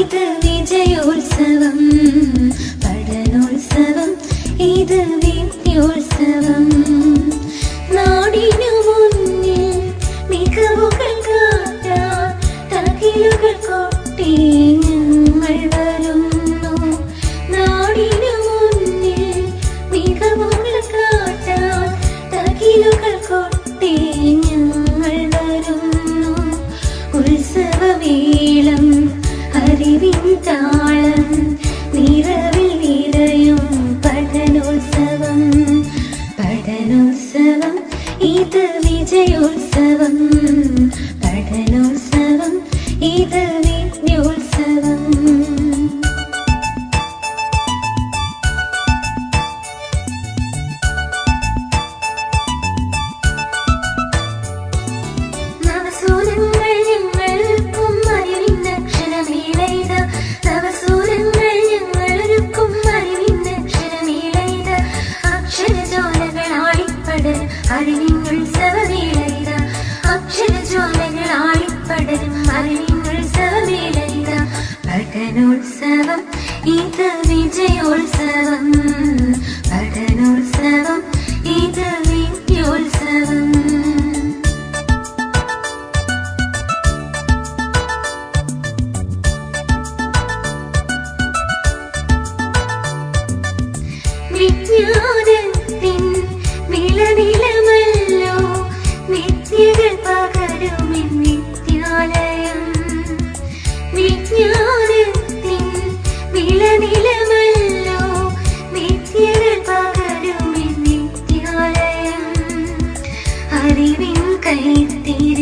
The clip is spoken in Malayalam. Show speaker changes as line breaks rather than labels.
ഇത് വിജയോത്സവം, പഠനോത്സവം, ഇത് വിദ്യോത്സവം. നാടിനു മുന്നിൽ മികവുകൾ കാട്ടാൻ തകിലുകൾ കൊട്ടി ഞങ്ങൾ വരുന്നു. നാടിനു മുന്നിൽ മികവുകൾ കാട്ടാൻ തകിലുകൾ കൊട്ടി ഞങ്ങൾ വരുന്നു. ഉത്സവമേളം അറിവിൻ താളം നിറവിൽ നിറയും പഠനോത്സവം, പഠനോത്സവം, ഇത് വിജയോത്സവം, പഠനോത്സവം, ഇത് വിദ്യോത്സവം. നവസൂരങ്ങൾ ഞങ്ങൾക്കും അറിവിന്നക്ഷരമേളയിത, നവസൂരങ്ങൾ ഞങ്ങളൊരുക്കും അറിവിന്നക്ഷരമേളയിത. അക്ഷരജ്വാലകളാളിപ്പടരും അറിവിനുത്സവമേളയിത, അക്ഷരജ്വാലകളാളിപ്പടരും അറിവിനുത്സവമേളയിത. പഠനോത്സവം, ഇത് വിജയോത്സവം, പഠനോത്സവം, ഇത് വിദ്യോത്സവം. വിജ്ഞാനത്തിൻ വിളനിലമല്ലോ വിദ്യകൾ പകരുമെൻ വിദ്യാലയം. വിജ്ഞാനത്തിൻ വിളനിലമല്ലോ വിദ്യകൾ പകരുമെൻ വിദ്യാലയം. അറിവിൻ കൈത്തിരി